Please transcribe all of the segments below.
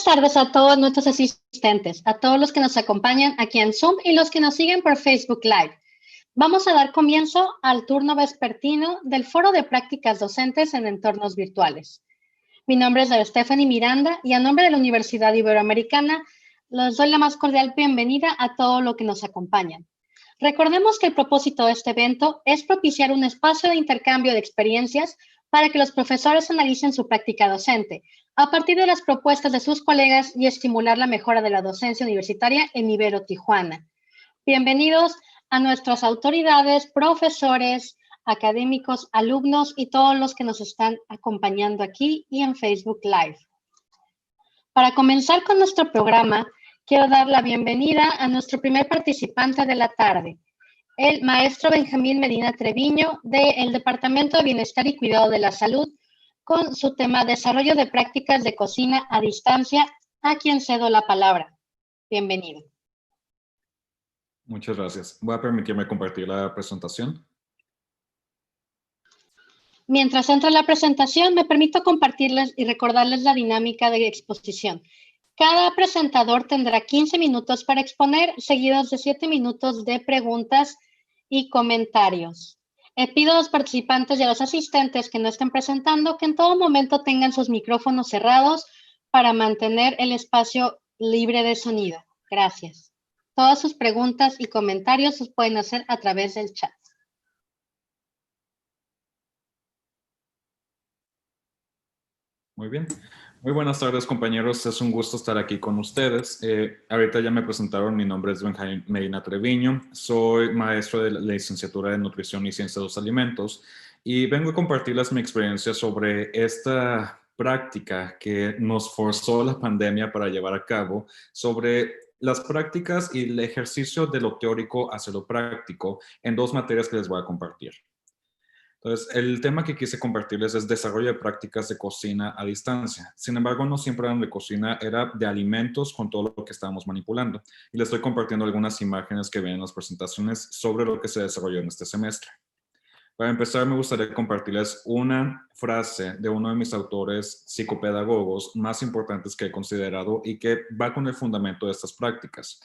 tardes a todos nuestros asistentes, a todos los que nos acompañan aquí en Zoom y los que nos siguen por Facebook Live. Vamos a dar comienzo al turno vespertino del Foro de Prácticas Docentes en Entornos Virtuales. Mi nombre es Stephanie Miranda y a nombre de la Universidad Iberoamericana les doy la más cordial bienvenida a todos los que nos acompañan. Recordemos que el propósito de este evento es propiciar un espacio de intercambio de experiencias para que los profesores analicen su práctica docente a partir de las propuestas de sus colegas y estimular la mejora de la docencia universitaria en Ibero Tijuana. Bienvenidos a nuestras autoridades, profesores, académicos, alumnos y todos los que nos están acompañando aquí y en Facebook Live. Para comenzar con nuestro programa, quiero dar la bienvenida a nuestro primer participante de la tarde, el maestro Benjamín Medina Treviño del Departamento de Bienestar y Cuidado de la Salud con su tema Desarrollo de Prácticas de Cocina a Distancia, a quien cedo la palabra. Bienvenido. Muchas gracias. Voy a permitirme compartir la presentación. Mientras entra la presentación, me permito compartirles y recordarles la dinámica de exposición. Cada presentador tendrá 15 minutos para exponer, seguidos de 7 minutos de preguntas y comentarios. Pido a los participantes y a los asistentes que no estén presentando que en todo momento tengan sus micrófonos cerrados para mantener el espacio libre de sonido. Gracias. Todas sus preguntas y comentarios los pueden hacer a través del chat. Muy bien. Muy buenas tardes, compañeros. Es un gusto estar aquí con ustedes. Ahorita ya me presentaron. Mi nombre es Benjamín Medina Treviño. Soy maestro de la licenciatura de Nutrición y Ciencia de los Alimentos y vengo a compartirles mi experiencia sobre esta práctica que nos forzó la pandemia para llevar a cabo, sobre las prácticas y el ejercicio de lo teórico hacia lo práctico en dos materias que les voy a compartir. Entonces, el tema que quise compartirles es desarrollo de prácticas de cocina a distancia. Sin embargo, no siempre eran de cocina, era de alimentos con todo lo que estábamos manipulando. Y les estoy compartiendo algunas imágenes que ven en las presentaciones sobre lo que se desarrolló en este semestre. Para empezar, me gustaría compartirles una frase de uno de mis autores psicopedagogos más importantes que he considerado y que va con el fundamento de estas prácticas.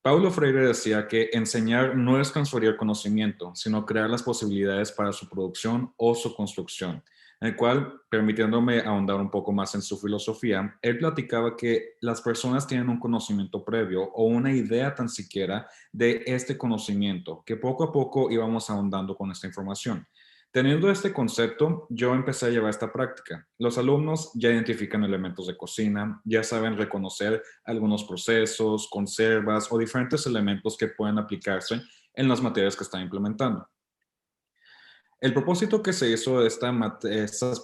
Paulo Freire decía que enseñar no es transferir conocimiento, sino crear las posibilidades para su producción o su construcción, en el cual, permitiéndome ahondar un poco más en su filosofía, él platicaba que las personas tienen un conocimiento previo o una idea tan siquiera de este conocimiento, que poco a poco íbamos ahondando con esta información. Teniendo este concepto, yo empecé a llevar esta práctica. Los alumnos ya identifican elementos de cocina, ya saben reconocer algunos procesos, conservas o diferentes elementos que pueden aplicarse en las materias que están implementando. El propósito que se hizo de esta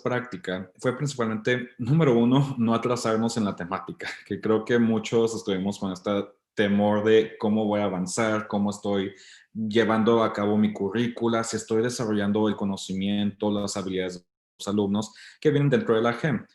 práctica fue principalmente, número uno, no atrasarnos en la temática, que creo que muchos estuvimos con este temor de cómo voy a avanzar, cómo estoy llevando a cabo mi currícula, si estoy desarrollando el conocimiento, las habilidades de los alumnos que vienen dentro de la GEM.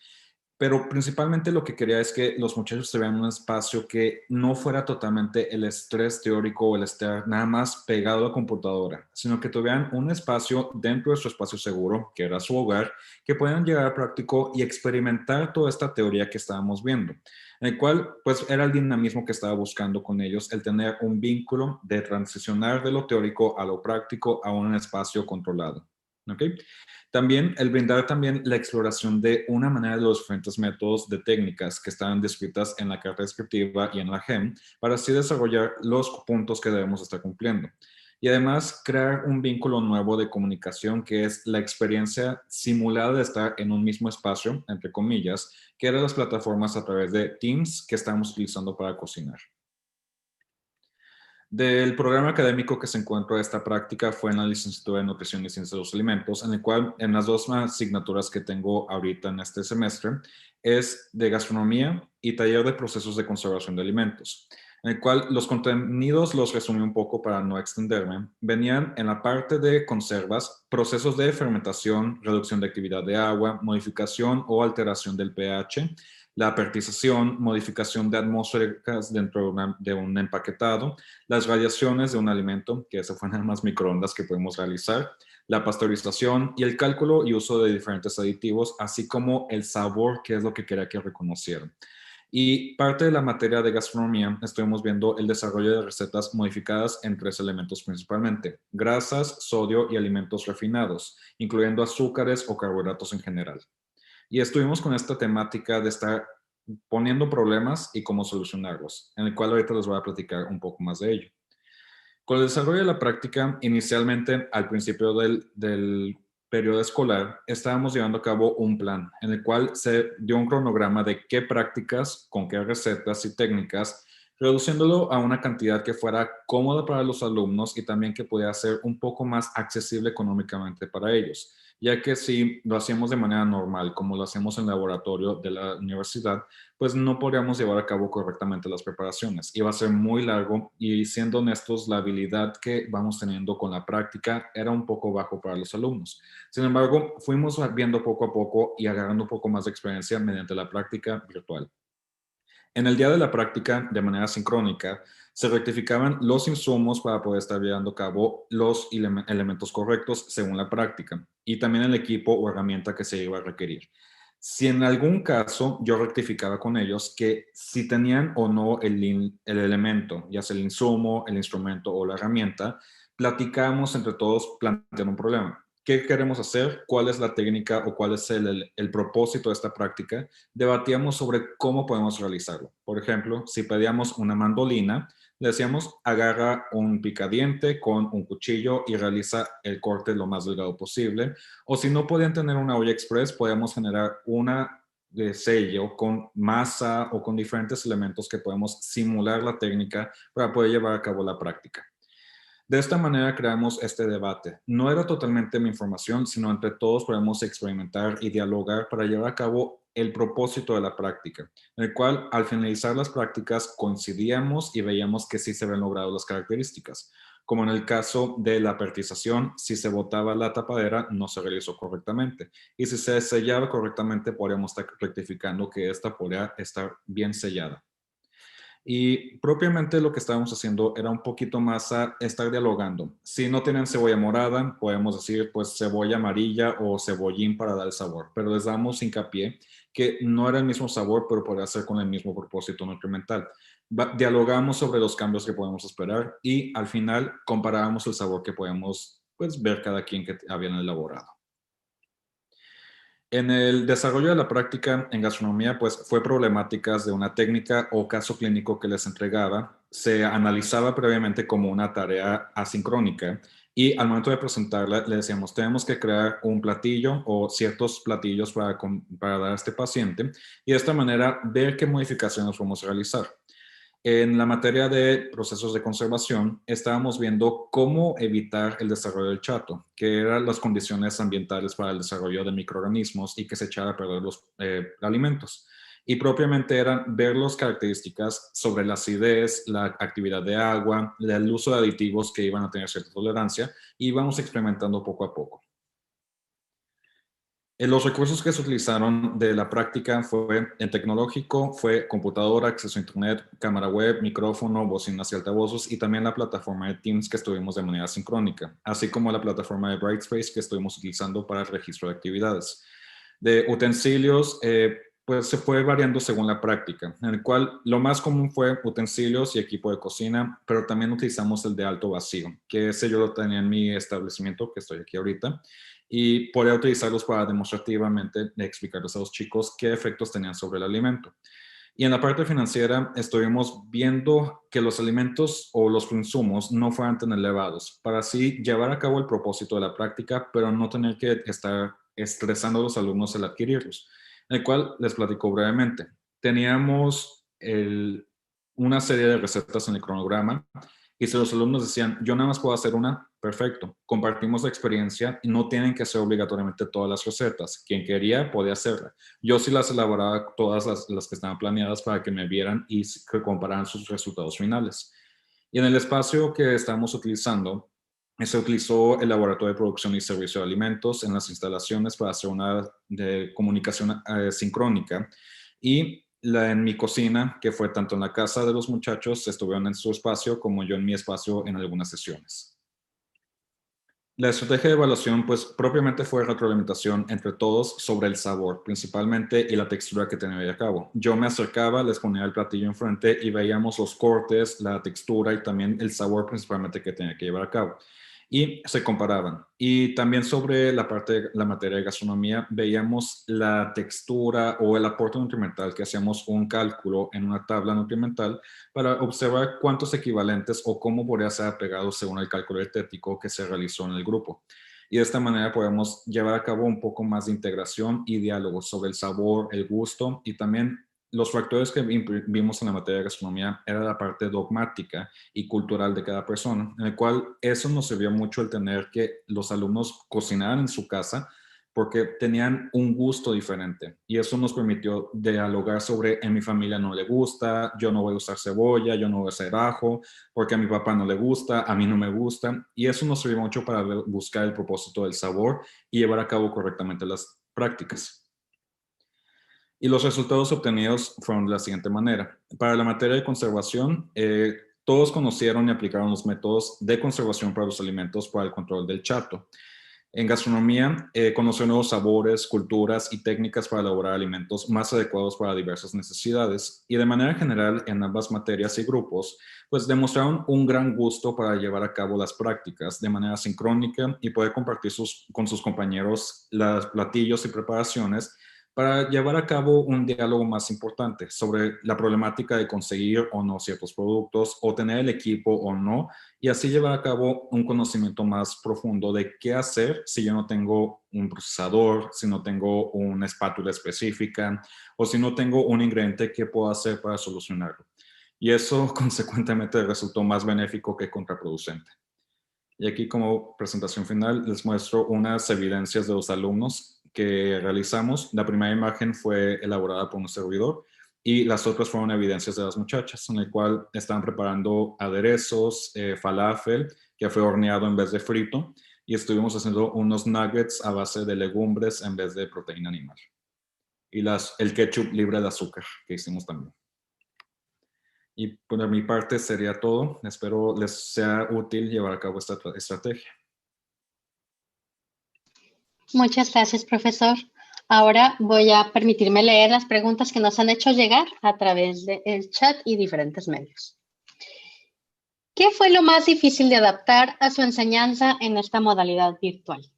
Pero principalmente lo que quería es que los muchachos tuvieran un espacio que no fuera totalmente el estrés teórico o el estar nada más pegado a la computadora, sino que tuvieran un espacio dentro de su espacio seguro, que era su hogar, que puedan llegar a práctico y experimentar toda esta teoría que estábamos viendo, en el cual pues era el dinamismo que estaba buscando con ellos, el tener un vínculo de transicionar de lo teórico a lo práctico a un espacio controlado. ¿Okay? También el brindar también la exploración de una manera de los diferentes métodos de técnicas que están descritas en la carta descriptiva y en la GEM para así desarrollar los puntos que debemos estar cumpliendo. Y además crear un vínculo nuevo de comunicación que es la experiencia simulada de estar en un mismo espacio, entre comillas, que eran las plataformas a través de Teams que estamos utilizando para cocinar. Del programa académico que se encuentra esta práctica fue en la licenciatura de Nutrición y Ciencia de los Alimentos, en el cual en las dos asignaturas que tengo ahorita en este semestre es de gastronomía y taller de procesos de conservación de alimentos, en el cual los contenidos los resumí un poco para no extenderme. Venían en la parte de conservas, procesos de fermentación, reducción de actividad de agua, modificación o alteración del pH, la apertización, modificación de atmósferas dentro de un empaquetado, las radiaciones de un alimento, que eso fue nada más microondas que podemos realizar, la pasteurización y el cálculo y uso de diferentes aditivos, así como el sabor, que es lo que quería que reconocieran. Y parte de la materia de gastronomía estuvimos viendo el desarrollo de recetas modificadas en 3 elementos principalmente: grasas, sodio y alimentos refinados, incluyendo azúcares o carbohidratos en general. Y estuvimos con esta temática de estar poniendo problemas y cómo solucionarlos, en el cual ahorita les voy a platicar un poco más de ello. Con el desarrollo de la práctica, inicialmente al principio del periodo escolar, estábamos llevando a cabo un plan en el cual se dio un cronograma de qué prácticas, con qué recetas y técnicas, reduciéndolo a una cantidad que fuera cómoda para los alumnos y también que pudiera ser un poco más accesible económicamente para ellos, ya que si lo hacíamos de manera normal, como lo hacemos en el laboratorio de la universidad, pues no podríamos llevar a cabo correctamente las preparaciones. Iba a ser muy largo y, siendo honestos, la habilidad que vamos teniendo con la práctica era un poco bajo para los alumnos. Sin embargo, fuimos viendo poco a poco y agarrando un poco más de experiencia mediante la práctica virtual. En el día de la práctica, de manera sincrónica, se rectificaban los insumos para poder estar llevando a cabo los elementos correctos según la práctica, y también el equipo o herramienta que se iba a requerir. Si en algún caso yo rectificaba con ellos que si tenían o no el elemento, ya sea el insumo, el instrumento o la herramienta, platicábamos entre todos planteando un problema. ¿Qué queremos hacer? ¿Cuál es la técnica o cuál es el propósito de esta práctica? Debatíamos sobre cómo podemos realizarlo. Por ejemplo, si pedíamos una mandolina, le decíamos: agarra un picadiente con un cuchillo y realiza el corte lo más delgado posible. O si no podían tener una olla express, podíamos generar una de sello con masa o con diferentes elementos que podemos simular la técnica para poder llevar a cabo la práctica. De esta manera creamos este debate. No era totalmente mi información, sino entre todos podemos experimentar y dialogar para llevar a cabo el propósito de la práctica, en el cual al finalizar las prácticas coincidíamos y veíamos que sí se habían logrado las características. Como en el caso de la pertización, si se botaba la tapadera, no se realizó correctamente. Y si se sellaba correctamente, podríamos estar rectificando que esta podría estar bien sellada. Y propiamente lo que estábamos haciendo era un poquito más a estar dialogando. Si no tienen cebolla morada, podemos decir pues cebolla amarilla o cebollín para dar el sabor, pero les damos hincapié que no era el mismo sabor, pero podría ser con el mismo propósito nutrimental. Dialogamos sobre los cambios que podemos esperar y al final comparábamos el sabor que podemos pues ver cada quien que habían elaborado. En el desarrollo de la práctica en gastronomía, pues fue problemáticas de una técnica o caso clínico que les entregaba. Se analizaba previamente como una tarea asincrónica y al momento de presentarla le decíamos: tenemos que crear un platillo o ciertos platillos para dar a este paciente, y de esta manera ver qué modificaciones vamos a realizar. En la materia de procesos de conservación, estábamos viendo cómo evitar el desarrollo del chato, que eran las condiciones ambientales para el desarrollo de microorganismos y que se echara a perder los alimentos. Y propiamente eran ver las características sobre la acidez, la actividad de agua, el uso de aditivos que iban a tener cierta tolerancia, y íbamos experimentando poco a poco. Los recursos que se utilizaron de la práctica fue en tecnológico, fue computadora, acceso a internet, cámara web, micrófono, bocinas y altavoces, y también la plataforma de Teams que estuvimos de manera sincrónica, así como la plataforma de Brightspace que estuvimos utilizando para el registro de actividades. De utensilios, pues se fue variando según la práctica, en el cual lo más común fue utensilios y equipo de cocina, pero también utilizamos el de alto vacío, que ese yo lo tenía en mi establecimiento, que estoy aquí ahorita, y podía utilizarlos para demostrativamente explicarles a los chicos qué efectos tenían sobre el alimento. Y en la parte financiera estuvimos viendo que los alimentos o los insumos no fueran tan elevados, para así llevar a cabo el propósito de la práctica, pero no tener que estar estresando a los alumnos al adquirirlos, el cual les platico brevemente. Teníamos una serie de recetas en el cronograma, y si los alumnos decían: yo nada más puedo hacer una, perfecto, compartimos la experiencia y no tienen que hacer obligatoriamente todas las recetas. Quien quería podía hacerla. Yo sí las elaboraba todas las que estaban planeadas para que me vieran y que compararan sus resultados finales. Y en el espacio que estamos utilizando, se utilizó el laboratorio de producción y servicio de alimentos en las instalaciones para hacer una comunicación sincrónica, y en mi cocina, que fue tanto en la casa de los muchachos, estuvieron en su espacio, como yo en mi espacio en algunas sesiones. La estrategia de evaluación, pues propiamente fue retroalimentación entre todos sobre el sabor, principalmente, y la textura que tenía a cabo. Yo me acercaba, les ponía el platillo enfrente y veíamos los cortes, la textura y también el sabor principalmente que tenía que llevar a cabo. Y se comparaban. Y también sobre la parte, la materia de gastronomía, veíamos la textura o el aporte nutrimental, que hacíamos un cálculo en una tabla nutrimental para observar cuántos equivalentes o cómo podría ser apegado según el cálculo dietético que se realizó en el grupo. Y de esta manera podemos llevar a cabo un poco más de integración y diálogo sobre el sabor, el gusto y también los factores que vimos en la materia de gastronomía era la parte dogmática y cultural de cada persona, en el cual eso nos sirvió mucho el tener que los alumnos cocinaran en su casa porque tenían un gusto diferente y eso nos permitió dialogar sobre en mi familia no le gusta, yo no voy a usar cebolla, yo no voy a hacer ajo, porque a mi papá no le gusta, a mí no me gusta y eso nos sirvió mucho para buscar el propósito del sabor y llevar a cabo correctamente las prácticas. Y los resultados obtenidos fueron de la siguiente manera. Para la materia de conservación, todos conocieron y aplicaron los métodos de conservación para los alimentos para el control del chato. En gastronomía, conoció nuevos sabores, culturas y técnicas para elaborar alimentos más adecuados para diversas necesidades. Y de manera general, en ambas materias y grupos, pues demostraron un gran gusto para llevar a cabo las prácticas de manera sincrónica y poder compartir con sus compañeros los platillos y preparaciones para llevar a cabo un diálogo más importante sobre la problemática de conseguir o no ciertos productos o tener el equipo o no y así llevar a cabo un conocimiento más profundo de qué hacer si yo no tengo un procesador, si no tengo una espátula específica o si no tengo un ingrediente que puedo hacer para solucionarlo. Y eso consecuentemente resultó más benéfico que contraproducente. Y aquí como presentación final les muestro unas evidencias de los alumnos que realizamos. La primera imagen fue elaborada por un servidor y las otras fueron evidencias de las muchachas, en el cual estaban preparando aderezos, falafel, que fue horneado en vez de frito, y estuvimos haciendo unos nuggets a base de legumbres en vez de proteína animal. Y el ketchup libre de azúcar que hicimos también. Y por mi parte sería todo. Espero les sea útil llevar a cabo esta estrategia. Muchas gracias, profesor. Ahora voy a permitirme leer las preguntas que nos han hecho llegar a través del chat y diferentes medios. ¿Qué fue lo más difícil de adaptar a su enseñanza en esta modalidad virtual?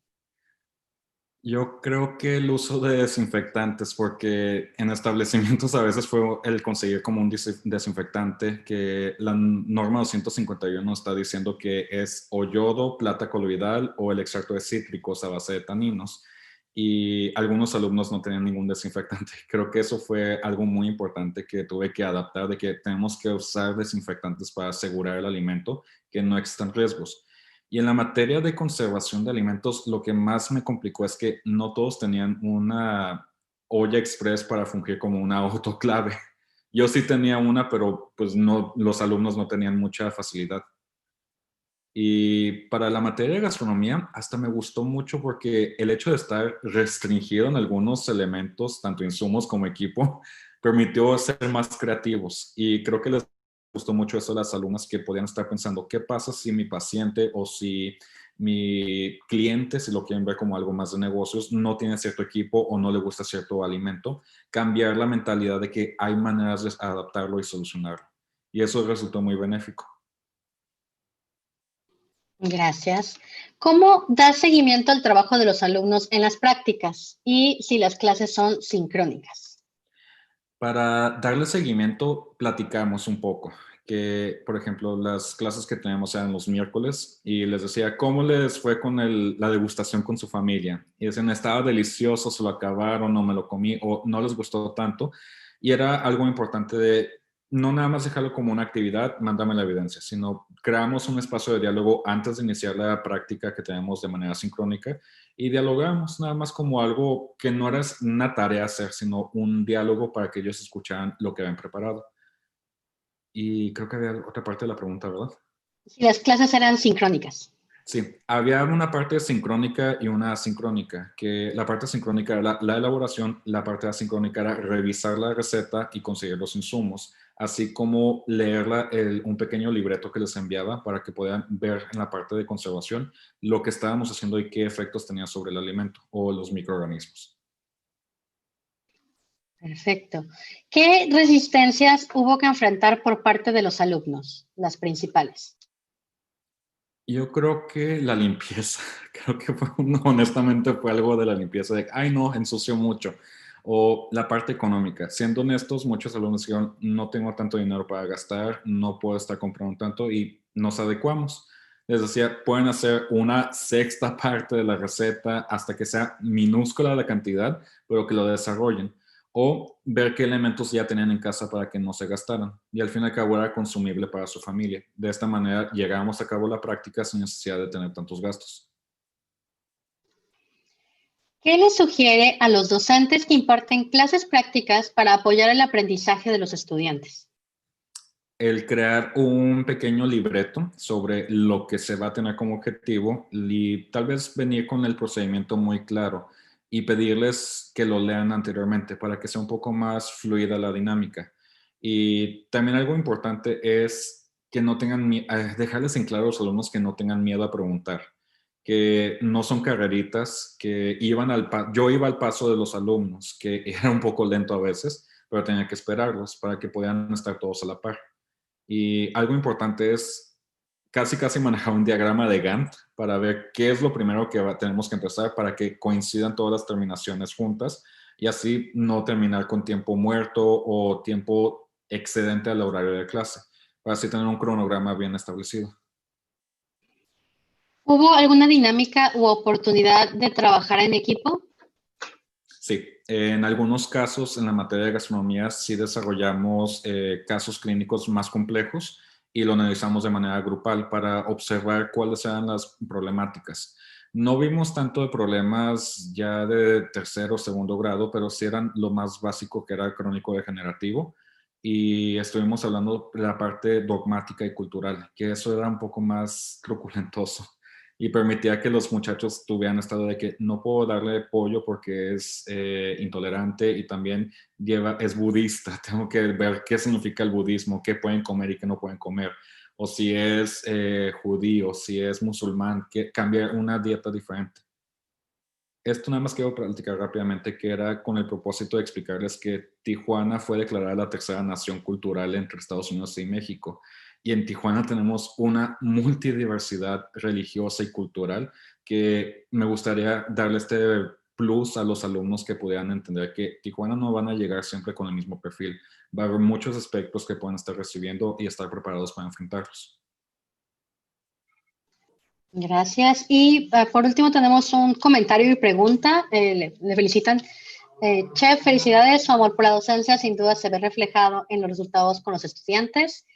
Yo creo que el uso de desinfectantes, porque en establecimientos a veces fue el conseguir como un desinfectante, que la norma 251 está diciendo que es o yodo, plata coloidal o el extracto de cítricos a base de taninos. Y algunos alumnos no tenían ningún desinfectante. Creo que eso fue algo muy importante que tuve que adaptar, de que tenemos que usar desinfectantes para asegurar el alimento, que no existan riesgos. Y en la materia de conservación de alimentos, lo que más me complicó es que no todos tenían una olla express para fungir como una autoclave. Yo sí tenía una, pero pues no, los alumnos no tenían mucha facilidad. Y para la materia de gastronomía, hasta me gustó mucho porque el hecho de estar restringido en algunos elementos, tanto insumos como equipo, permitió ser más creativos. Y creo que les gustó mucho eso a las alumnas que podían estar pensando, ¿qué pasa si mi paciente o si mi cliente, si lo quieren ver como algo más de negocios, no tiene cierto equipo o no le gusta cierto alimento? Cambiar la mentalidad de que hay maneras de adaptarlo y solucionarlo. Y eso resultó muy benéfico. Gracias. ¿Cómo da seguimiento al trabajo de los alumnos en las prácticas y si las clases son sincrónicas? Para darle seguimiento, platicamos un poco, que por ejemplo las clases que tenemos eran los miércoles y les decía, ¿cómo les fue con la degustación con su familia? Y decían, estaba delicioso, se lo acabaron, no me lo comí o no les gustó tanto. Y era algo importante de no nada más dejarlo como una actividad, mándame la evidencia, sino creamos un espacio de diálogo antes de iniciar la práctica que tenemos de manera sincrónica y dialogamos nada más como algo que no era una tarea hacer, sino un diálogo para que ellos escucharan lo que habían preparado. Y creo que había otra parte de la pregunta, ¿verdad? Si las clases eran sincrónicas. Sí, había una parte sincrónica y una asincrónica, que la parte sincrónica era la elaboración, la parte asincrónica era revisar la receta y conseguir los insumos. así como leer un pequeño libreto que les enviaba para que puedan ver en la parte de conservación lo que estábamos haciendo y qué efectos tenía sobre el alimento o los microorganismos. Perfecto. ¿Qué resistencias hubo que enfrentar por parte de los alumnos, las principales? Yo creo que la limpieza, creo que honestamente fue algo de la limpieza, de, ay no, ensució mucho. O la parte económica. Siendo honestos, muchos alumnos dijeron, no tengo tanto dinero para gastar, no puedo estar comprando tanto y nos adecuamos. Les decía, pueden hacer una sexta parte de la receta hasta que sea minúscula la cantidad, pero que lo desarrollen. O ver qué elementos ya tenían en casa para que no se gastaran. Y al fin y al cabo era consumible para su familia. De esta manera llegamos a cabo la práctica sin necesidad de tener tantos gastos. ¿Qué les sugiere a los docentes que imparten clases prácticas para apoyar el aprendizaje de los estudiantes? El crear un pequeño libreto sobre lo que se va a tener como objetivo y tal vez venir con el procedimiento muy claro y pedirles que lo lean anteriormente para que sea un poco más fluida la dinámica. Y también algo importante es que no tengan dejarles en claro a los alumnos que no tengan miedo a preguntar, que no son carreritas, que yo iba al paso de los alumnos, que era un poco lento a veces, pero tenía que esperarlos para que puedan estar todos a la par. Y algo importante es casi manejar un diagrama de Gantt para ver qué es lo primero que tenemos que empezar para que coincidan todas las terminaciones juntas y así no terminar con tiempo muerto o tiempo excedente al horario de clase, para así tener un cronograma bien establecido. ¿Hubo alguna dinámica u oportunidad de trabajar en equipo? Sí, en algunos casos en la materia de gastronomía sí desarrollamos casos clínicos más complejos y lo analizamos de manera grupal para observar cuáles eran las problemáticas. No vimos tanto de problemas ya de tercero o segundo grado, pero sí eran lo más básico que era el crónico degenerativo y estuvimos hablando de la parte dogmática y cultural, que eso era un poco más truculentoso y permitía que los muchachos tuvieran estado de que no puedo darle pollo porque es intolerante y también es budista, tengo que ver qué significa el budismo, qué pueden comer y qué no pueden comer, o si es judío, si es musulmán, que cambiar una dieta diferente. Esto nada más quiero platicar rápidamente que era con el propósito de explicarles que Tijuana fue declarada la tercera nación cultural entre Estados Unidos y México. Y en Tijuana tenemos una multidiversidad religiosa y cultural que me gustaría darle este plus a los alumnos que pudieran entender que Tijuana no van a llegar siempre con el mismo perfil. Va a haber muchos aspectos que pueden estar recibiendo y estar preparados para enfrentarlos. Gracias. Y por último tenemos un comentario y pregunta. Le felicitan. Chef, felicidades. Su amor por la docencia sin duda se ve reflejado en los resultados con los estudiantes.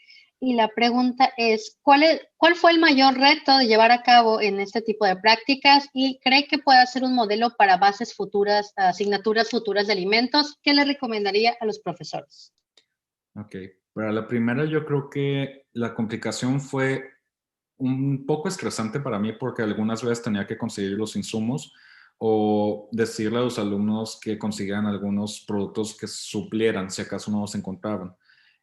Y la pregunta es, ¿cuál fue el mayor reto de llevar a cabo en este tipo de prácticas? ¿Y cree que puede ser un modelo para bases futuras, asignaturas futuras de alimentos? ¿Qué le recomendaría a los profesores? Ok, para la primera yo creo que la complicación fue un poco estresante para mí porque algunas veces tenía que conseguir los insumos o decirle a los alumnos que consiguieran algunos productos que suplieran si acaso no los encontraban.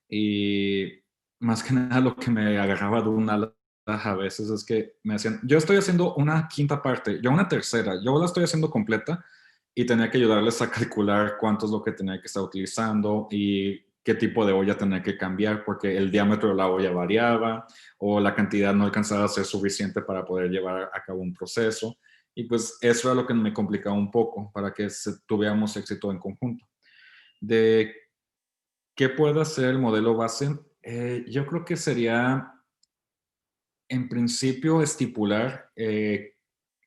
Y más que nada lo que me agarraba de una a veces es que me decían, yo estoy haciendo una quinta parte, yo una tercera, yo la estoy haciendo completa y tenía que ayudarles a calcular cuánto es lo que tenía que estar utilizando y qué tipo de olla tenía que cambiar porque el diámetro de la olla variaba o la cantidad no alcanzaba a ser suficiente para poder llevar a cabo un proceso. Y pues eso era lo que me complicaba un poco para que tuviéramos éxito en conjunto. De qué puede hacer el modelo base, yo creo que sería en principio estipular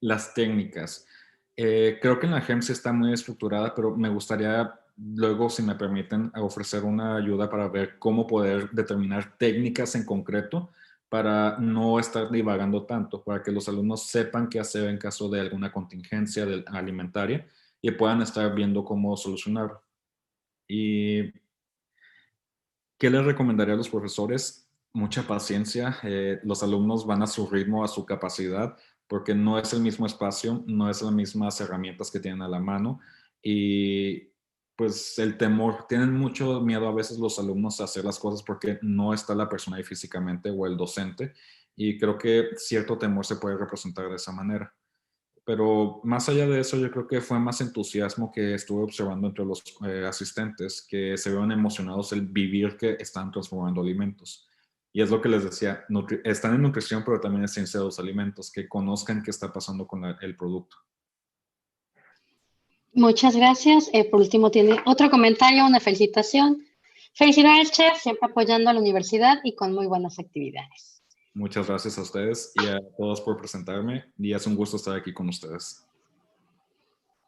las técnicas. Creo que en la GEMS está muy estructurada, pero me gustaría luego, si me permiten, ofrecer una ayuda para ver cómo poder determinar técnicas en concreto para no estar divagando tanto, para que los alumnos sepan qué hacer en caso de alguna contingencia alimentaria y puedan estar viendo cómo solucionarlo. ¿Y qué les recomendaría a los profesores? Mucha paciencia. Los alumnos van a su ritmo, a su capacidad, porque no es el mismo espacio, no es las mismas herramientas que tienen a la mano. Y pues el temor, tienen mucho miedo a veces los alumnos a hacer las cosas porque no está la persona ahí físicamente o el docente, y creo que cierto temor se puede representar de esa manera. Pero más allá de eso, yo creo que fue más entusiasmo que estuve observando entre los asistentes, que se vieron emocionados el vivir que están transformando alimentos. Y es lo que les decía, están en nutrición, pero también en ciencia de los alimentos, que conozcan qué está pasando con el producto. Muchas gracias. Por último, tiene otro comentario, una felicitación. Felicidades, chef, siempre apoyando a la universidad y con muy buenas actividades. Muchas gracias a ustedes y a todos por presentarme, y es un gusto estar aquí con ustedes.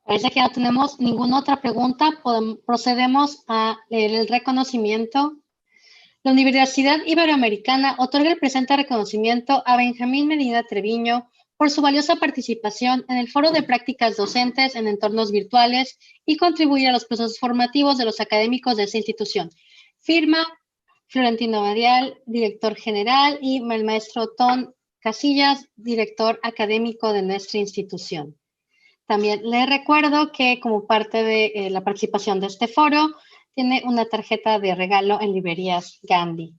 Parece que no tenemos ninguna otra pregunta. Procedemos a leer el reconocimiento. La Universidad Iberoamericana otorga el presente reconocimiento a Benjamín Medina Treviño por su valiosa participación en el Foro de Prácticas Docentes en Entornos Virtuales y contribuir a los procesos formativos de los académicos de esa institución. Firma Florentino Badial, director general, y el maestro Ton Casillas, director académico de nuestra institución. También les recuerdo que como parte de la participación de este foro, tiene una tarjeta de regalo en librerías Gandhi.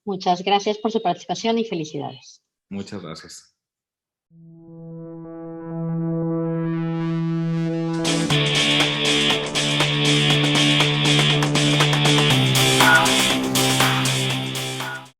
Muchas gracias por su participación y felicidades. Muchas gracias.